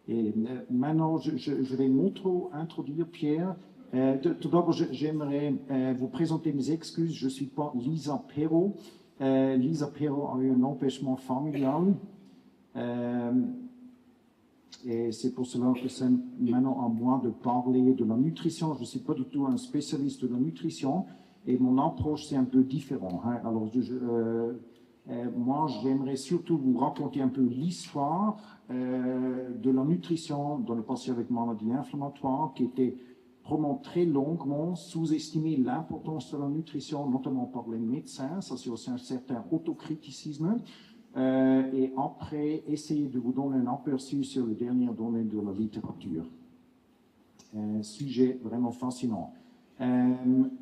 Et maintenant, je vais m'introduire, Pierre. Tout d'abord, j'aimerais vous présenter mes excuses. Je ne suis pas Lisa Perrault. Lisa Perrault a eu un empêchement familial. Et c'est pour cela que c'est maintenant à moi de parler de la nutrition. Je ne suis pas du tout un spécialiste de la nutrition et mon approche, c'est un peu différent. Hein. Alors, moi, j'aimerais surtout vous raconter un peu l'histoire de la nutrition dans le passé avec maladie inflammatoire qui était probablement très longuement sous-estimé l'importance de la nutrition, notamment par les médecins. Ça, c'est aussi un certain autocriticisme. Et après, essayer de vous donner un aperçu sur les dernières données de la littérature. Sujet vraiment fascinant.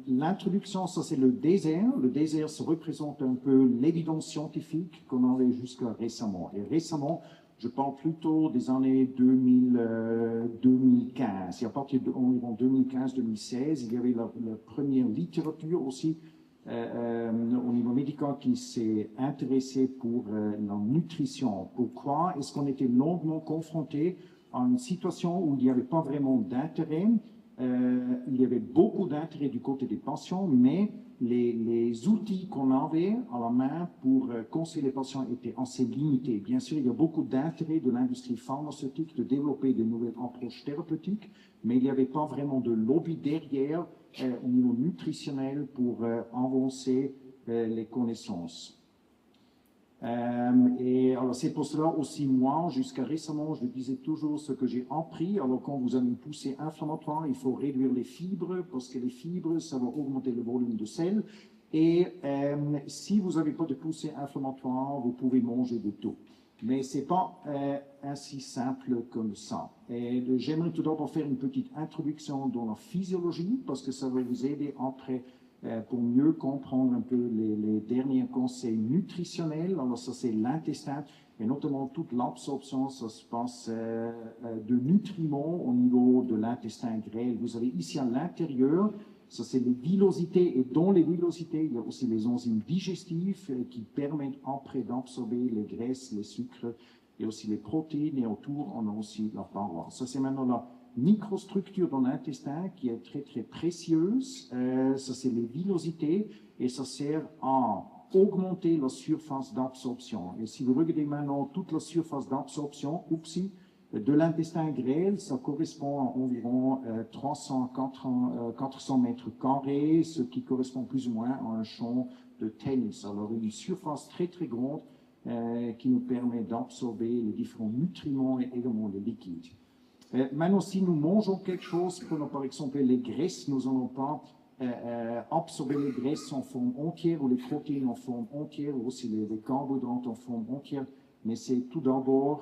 L'introduction, ça c'est le désert. Le désert, ça représente un peu l'évidence scientifique qu'on avait jusqu'à récemment. Et récemment, je parle plutôt des années 2015. Et à partir d'environ 2015-2016, il y avait la première littérature aussi au niveau médical qui s'est intéressé pour la nutrition. Pourquoi? Est-ce qu'on était longuement confronté à une situation où il n'y avait pas vraiment d'intérêt? Il y avait beaucoup d'intérêt du côté des patients, mais les outils qu'on avait à la main pour conseiller les patients étaient assez limités. Bien sûr, il y a beaucoup d'intérêt de l'industrie pharmaceutique de développer de nouvelles approches thérapeutiques, mais il n'y avait pas vraiment de lobby derrière au niveau nutritionnel pour avancer les connaissances. Et alors c'est pour cela aussi moi, jusqu'à récemment, je disais toujours ce que j'ai appris. Alors quand vous avez une poussée inflammatoire, il faut réduire les fibres parce que les fibres, ça va augmenter le volume de sel. Et si vous n'avez pas de poussée inflammatoire, vous pouvez manger de tout. Mais ce n'est pas ainsi simple comme ça. Et j'aimerais tout d'abord faire une petite introduction dans la physiologie parce que ça va vous aider après pour mieux comprendre un peu les derniers conseils nutritionnels. Alors ça c'est l'intestin et notamment toute l'absorption, ça se passe de nutriments au niveau de l'intestin grêle. Vous avez ici à l'intérieur, ça c'est les villosités et dans les villosités, il y a aussi les enzymes digestifs qui permettent après d'absorber les graisses, les sucres et aussi les protéines et autour on a aussi la paroi. Ça c'est maintenant la microstructure dans l'intestin qui est très très précieuse. Ça c'est les villosités et ça sert à augmenter la surface d'absorption. Et si vous regardez maintenant toute la surface d'absorption, de l'intestin grêle, ça correspond à environ 400 mètres carrés, ce qui correspond plus ou moins à un champ de tennis. Alors une surface très très grande qui nous permet d'absorber les différents nutriments et également les liquides. Maintenant, si nous mangeons quelque chose, prenons par exemple les graisses, nous n'allons pas absorber les graisses en forme entière ou les protéines en forme entière ou aussi les carbohydrates en forme entière, mais c'est tout d'abord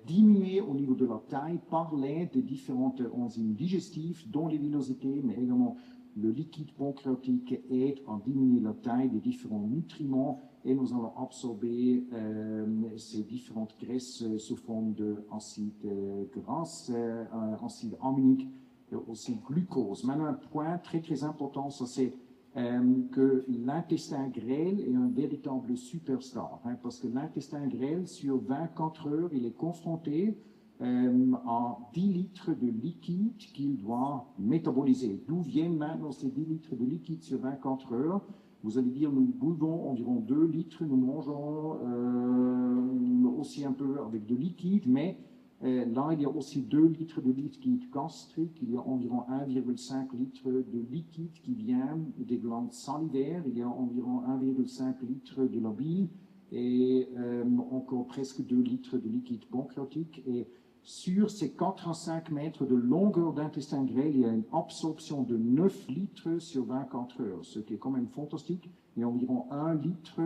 diminuer au niveau de la taille par l'aide des différentes enzymes digestives, dont les villosités, mais également le liquide pancréatique aide à diminuer la taille des différents nutriments et nous allons absorber ces différentes graisses sous forme d'acide gras, acide aminique et aussi glucose. Maintenant, un point très très important, ça c'est que l'intestin grêle est un véritable superstar, hein, parce que l'intestin grêle, sur 24 heures, il est confronté à 10 litres de liquide qu'il doit métaboliser. D'où viennent maintenant ces 10 litres de liquide sur 24 heures? Vous allez dire, nous buvons environ 2 litres, nous mangeons aussi un peu avec de liquide, mais là, il y a aussi 2 litres de liquide gastrique, il y a environ 1,5 litre de liquide qui vient des glandes salivaires, il y a environ 1,5 litre de la bile et encore presque 2 litres de liquide pancréatique. Et sur ces 4 à 5 mètres de longueur d'intestin grêle, il y a une absorption de 9 litres sur 24 heures, ce qui est quand même fantastique. Il y a environ 1 litre,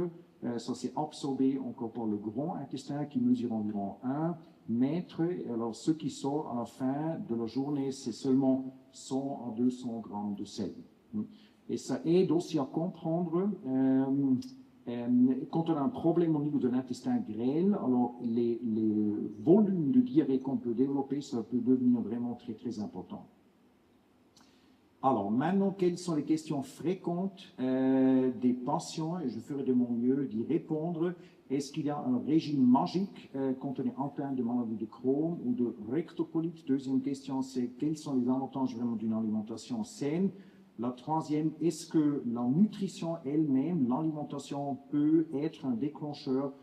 ça s'est absorbé encore par le grand intestin qui mesure environ 1 mètre. Et alors, ce qui sort à la fin de la journée, c'est seulement 100 à 200 grammes de sel. Et ça aide aussi à comprendre quand on a un problème au niveau de l'intestin grêle, alors les volumes de diarrhée qu'on peut développer, ça peut devenir vraiment très très important. Alors, maintenant, quelles sont les questions fréquentes des patients? Et je ferai de mon mieux d'y répondre. Est-ce qu'il y a un régime magique quand on est atteint de maladie de Crohn ou de rectocolite? Deuxième question, c'est quels sont les avantages vraiment d'une alimentation saine? La troisième, est-ce que la nutrition elle-même, l'alimentation peut être un déclencheur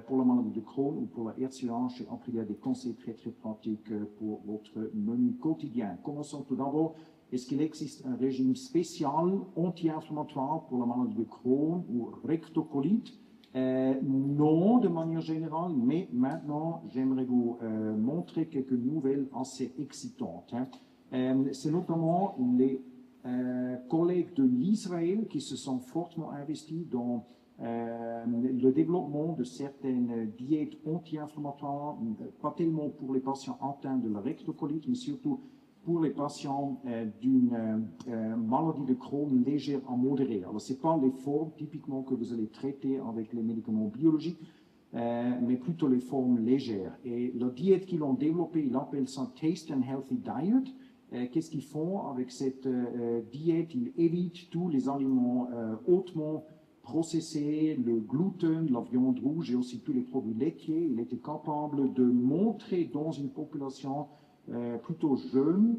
pour la maladie de Crohn ou pour la HCH? Et après, il y a des conseils très pratiques pour votre menu quotidien. Commençons tout d'abord. Est-ce qu'il existe un régime spécial anti-inflammatoire pour la maladie de Crohn ou rectocolite? Non, de manière générale, mais maintenant, j'aimerais vous montrer quelques nouvelles assez excitantes. C'est notamment les collègues de l'Israël qui se sont fortement investis dans le développement de certaines diètes anti-inflammatoires, pas tellement pour les patients atteints de la rectocolite, mais surtout pour les patients d'une maladie de Crohn légère à modérée. Alors, ce n'est pas les formes typiquement que vous allez traiter avec les médicaments biologiques, mais plutôt les formes légères. Et la diète qu'ils ont développée, ils appellent ça Taste and Healthy Diet. Qu'est-ce qu'ils font avec cette diète? Ils évitent tous les aliments hautement processés, le gluten, la viande rouge et aussi tous les produits laitiers. Il était capable de montrer dans une population plutôt jeune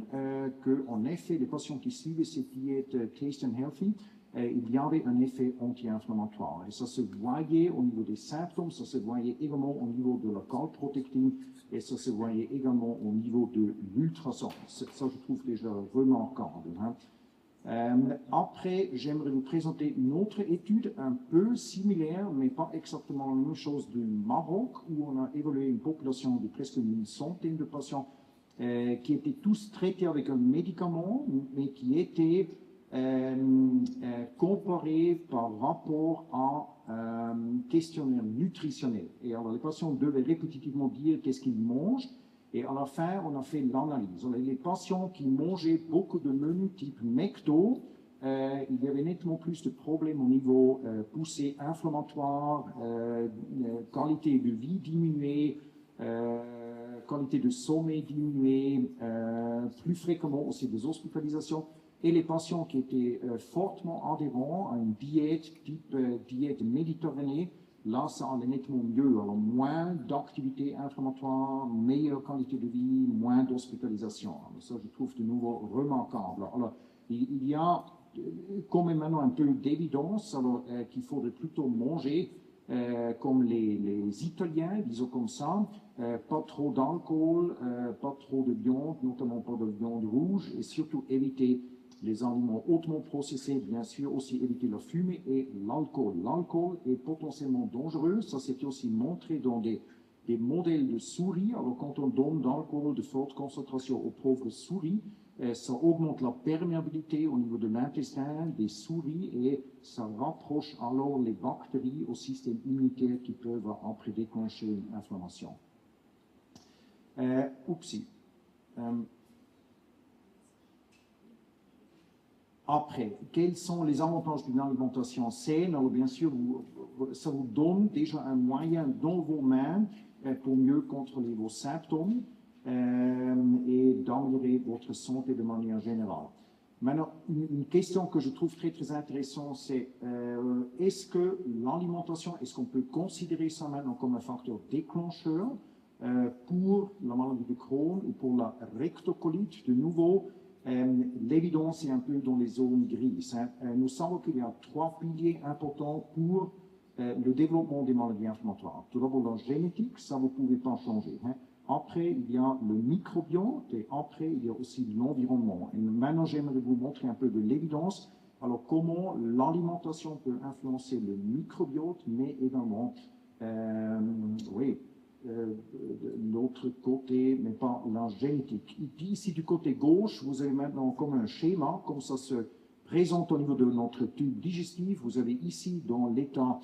qu'en effet, les patients qui suivaient cette diète Taste and Healthy, il y avait un effet anti-inflammatoire. Et ça se voyait au niveau des symptômes, ça se voyait également au niveau de la calprotectine et ça se voyait également au niveau de l'ultrason. Ça, je trouve déjà remarquable. Après, j'aimerais vous présenter une autre étude un peu similaire, mais pas exactement la même chose du Maroc, où on a évalué une population de presque une centaine de patients qui étaient tous traités avec un médicament, mais qui étaient comparés par rapport à un questionnaire nutritionnel. Et alors, les patients devaient répétitivement dire qu'est-ce qu'ils mangent, et à la fin, on a fait l'analyse. Les patients qui mangeaient beaucoup de menus type McDo, il y avait nettement plus de problèmes au niveau poussée inflammatoire, qualité de vie diminuée, qualité de sommeil diminuée, plus fréquemment aussi des hospitalisations. Et les patients qui étaient fortement adhérents à une diète type diète méditerranée, là, ça allait nettement mieux. Alors, moins d'activité inflammatoire, meilleure qualité de vie, moins d'hospitalisation. Ça, je trouve de nouveau remarquable. Alors, il y a quand même maintenant un peu d'évidence qu'il faudrait plutôt manger comme les Italiens, disons comme ça, pas trop d'alcool, pas trop de viande, notamment pas de viande rouge, et surtout éviter les aliments hautement processés, bien sûr, aussi éviter la fumée et l'alcool. L'alcool est potentiellement dangereux, ça s'est aussi montré dans des modèles de souris. Alors quand on donne de l'alcool de forte concentration aux pauvres souris, ça augmente la perméabilité au niveau de l'intestin des souris et ça rapproche alors les bactéries au système immunitaire qui peuvent après déclencher une inflammation. Après, quels sont les avantages d'une alimentation saine? Alors bien sûr, ça vous donne déjà un moyen dans vos mains pour mieux contrôler vos symptômes et d'améliorer votre santé de manière générale. Maintenant, une question que je trouve très intéressante, c'est est-ce que l'alimentation, est-ce qu'on peut considérer ça maintenant comme un facteur déclencheur pour la maladie de Crohn ou pour la rectocolite? De nouveau, l'évidence est un peu dans les zones grises. Nous savons qu'il y a 3 piliers importants pour le développement des maladies inflammatoires. Tout d'abord, la génétique, ça vous ne pouvez pas changer. Après, il y a le microbiote et après, il y a aussi l'environnement. Et maintenant, j'aimerais vous montrer un peu de l'évidence. Alors, comment l'alimentation peut influencer le microbiote, mais également, l'autre côté, mais pas la génétique. Ici, du côté gauche, vous avez maintenant comme un schéma, comme ça se présente au niveau de notre tube digestif. Vous avez ici, dans l'état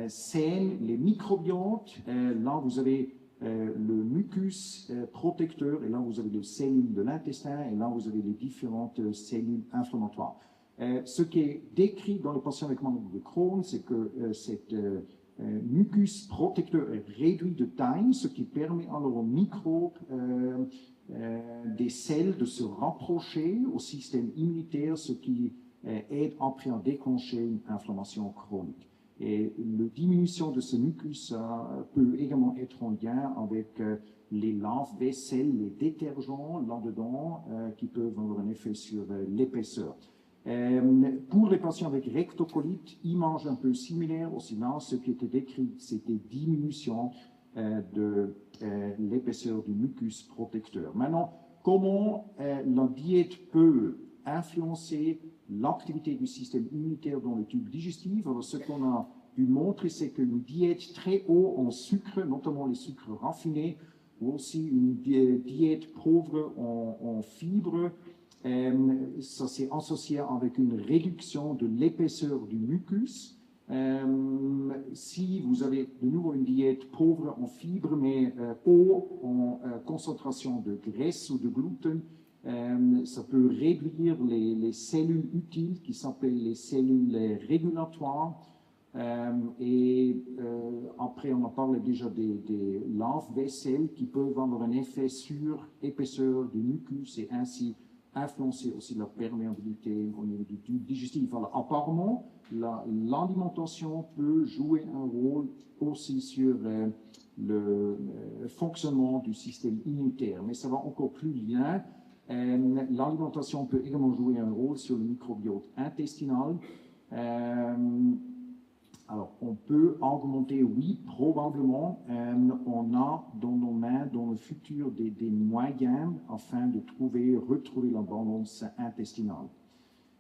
sain, les microbiotes. Là, vous avez le mucus protecteur, et là, vous avez les cellules de l'intestin, et là, vous avez les différentes cellules inflammatoires. Ce qui est décrit dans les patients avec maladie de Crohn, c'est que cette mucus protecteur est réduit de taille, ce qui permet alors aux microbes des selles de se rapprocher au système immunitaire, ce qui aide après à déclencher une inflammation chronique. Et la diminution de ce mucus peut également être en lien avec les lave-vaisselle, les détergents là-dedans qui peuvent avoir un effet sur l'épaisseur. Pour les patients avec rectocolite, image un peu similaire aussi là, ce qui était décrit, c'était diminution de l'épaisseur du mucus protecteur. Maintenant, comment la diète peut influencer l'activité du système immunitaire dans le tube digestif? Alors, ce qu'on a pu montrer, c'est qu'une diète très haut en sucre, notamment les sucres raffinés, ou aussi une diète pauvre en fibres, ça s'est associé avec une réduction de l'épaisseur du mucus. Si vous avez de nouveau une diète pauvre en fibres, mais haut en concentration de graisse ou de gluten, ça peut réduire les cellules utiles qui s'appellent les cellules régulatoires. Après, on a parlé déjà des lave-vaisselle qui peuvent avoir un effet sur l'épaisseur du mucus et ainsi influencer aussi la perméabilité au niveau du tube digestif. Alors, apparemment, l'alimentation peut jouer un rôle aussi sur le fonctionnement du système immunitaire, mais ça va encore plus loin. L'alimentation peut également jouer un rôle sur le microbiote intestinal. Alors, on peut augmenter, oui, probablement. On a dans nos mains, dans le futur, des moyens afin de retrouver la balance intestinale.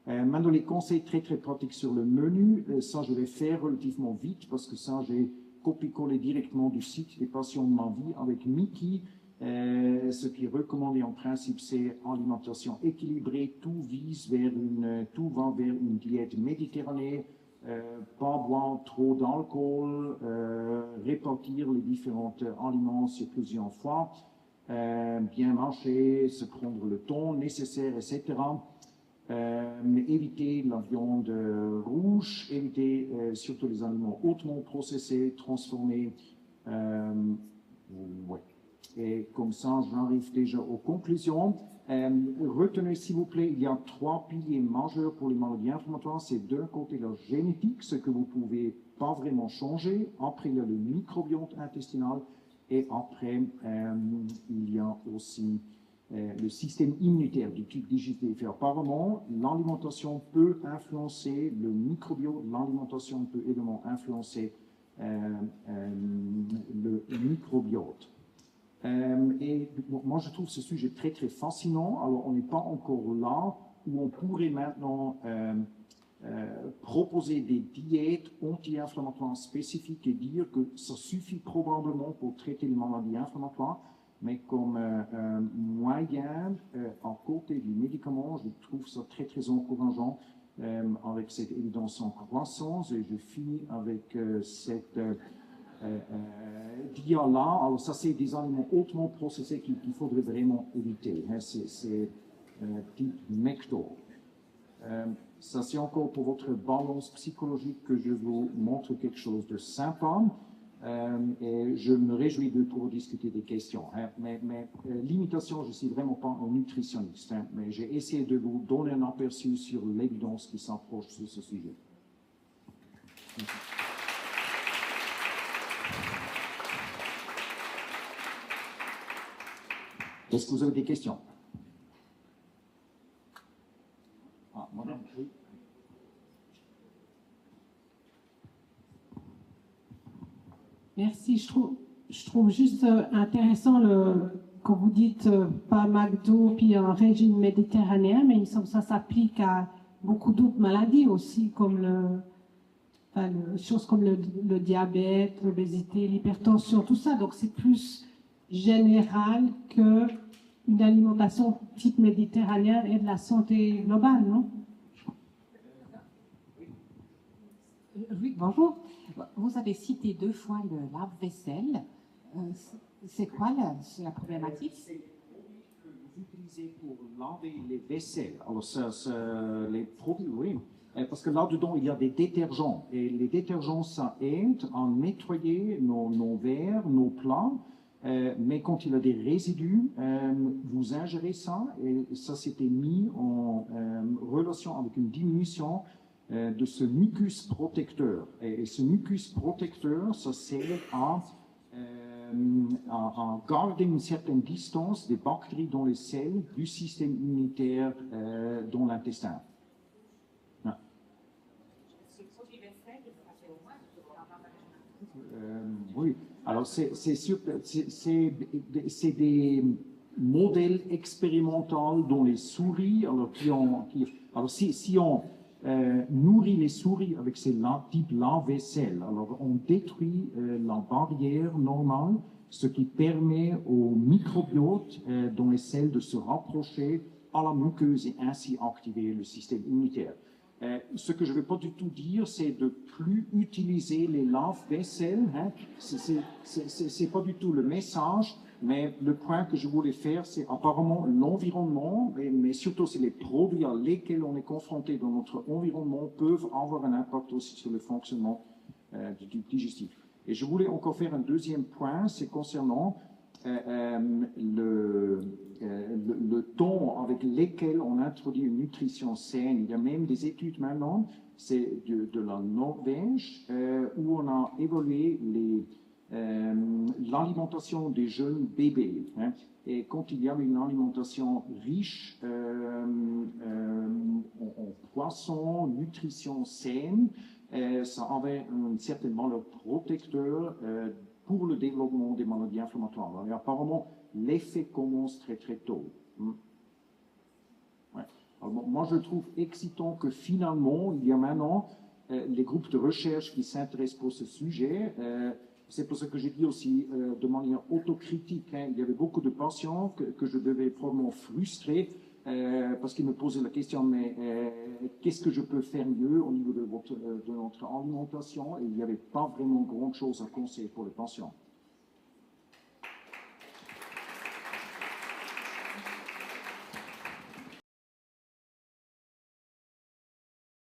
Maintenant, les conseils très, très pratiques sur le menu, ça, je vais faire relativement vite parce que ça, j'ai copié-collé directement du site des patients de ma vie avec Mickey. Ce qui est recommandé en principe, c'est alimentation équilibrée. Tout va vers une diète méditerranéenne. Pas boire trop d'alcool, répartir les différents aliments sur plusieurs fois, bien marcher, se prendre le temps nécessaire, etc. Éviter la viande rouge, éviter surtout les aliments hautement processés, transformés. Ouais. Et comme ça, j'arrive déjà aux conclusions. Retenez s'il vous plaît, il y a 3 piliers majeurs pour les maladies inflammatoires. C'est d'un côté la génétique, ce que vous ne pouvez pas vraiment changer. Après, il y a le microbiote intestinal. Et après, il y a aussi le système immunitaire du tube digestif. Apparemment, l'alimentation peut influencer le microbiote. L'alimentation peut également influencer le microbiote. Et moi, je trouve ce sujet très, très fascinant. Alors, on n'est pas encore là où on pourrait maintenant proposer des diètes anti-inflammatoires spécifiques et dire que ça suffit probablement pour traiter les maladies inflammatoires, mais comme moyen, à côté du médicament, je trouve ça très, très encourageant avec cette évidence en croissance. Et je finis avec cette... là, alors ça c'est des aliments hautement processés qu'il faudrait vraiment éviter, hein. C'est type McDo. Ça c'est encore pour votre balance psychologique que je vous montre quelque chose de sympa et je me réjouis de pouvoir discuter des questions, hein. Mais l'imitation, je ne suis vraiment pas un nutritionniste, hein, mais j'ai essayé de vous donner un aperçu sur l'évidence qui s'approche sur ce sujet. Est-ce que vous avez des questions? Ah, madame, oui. Merci. Je trouve juste intéressant quand vous dites pas McDo puis un régime méditerranéen, mais il me semble que ça s'applique à beaucoup d'autres maladies aussi, comme choses comme le diabète, l'obésité, l'hypertension, tout ça. Donc c'est plus général qu'une alimentation type méditerranéen et de la santé globale, non? Oui, bonjour. Vous avez cité 2 fois le lave-vaisselle. C'est quoi la problématique? C'est le produit que vous utilisez pour laver les vaisselles. Alors, les produits, oui. Parce que là-dedans, il y a des détergents. Et les détergents, ça aide à nettoyer nos verres, nos plats. Mais quand il a des résidus, vous ingérez ça, et ça s'était mis en relation avec une diminution de ce mucus protecteur. Et ce mucus protecteur, ça sert à garder une certaine distance des bactéries dans les selles du système immunitaire dans l'intestin. Oui, alors c'est des modèles expérimentaux dans les souris. Alors si on nourrit les souris avec ces types lave-vaisselle, alors on détruit la barrière normale, ce qui permet au microbiote dans les selles de se rapprocher à la muqueuse et ainsi activer le système immunitaire. Ce que je ne veux pas du tout dire, c'est de plus utiliser les lave-vaisselle. Hein. C'est pas du tout le message, mais le point que je voulais faire, c'est apparemment l'environnement, mais surtout c'est les produits à lesquels on est confronté dans notre environnement peuvent avoir un impact aussi sur le fonctionnement du tube digestif. Et je voulais encore faire un deuxième point, c'est concernant le temps avec lequel on introduit une nutrition saine. Il y a même des études maintenant, c'est de la Norvège, où on a évalué l'alimentation des jeunes bébés. Hein. Et quand il y avait une alimentation riche en poissons, nutrition saine, ça avait une certaine valeur protecteur pour le développement des maladies inflammatoires. Alors, apparemment, l'effet commence très très tôt. Ouais. Alors, moi, je trouve excitant que finalement, il y a maintenant les groupes de recherche qui s'intéressent pour ce sujet. C'est pour ça que j'ai dit aussi de manière autocritique, hein, il y avait beaucoup de patients que je devais probablement frustrer parce qu'ils me posaient la question, mais qu'est-ce que je peux faire mieux au niveau de notre alimentation? Et il n'y avait pas vraiment grand-chose à conseiller pour les patients.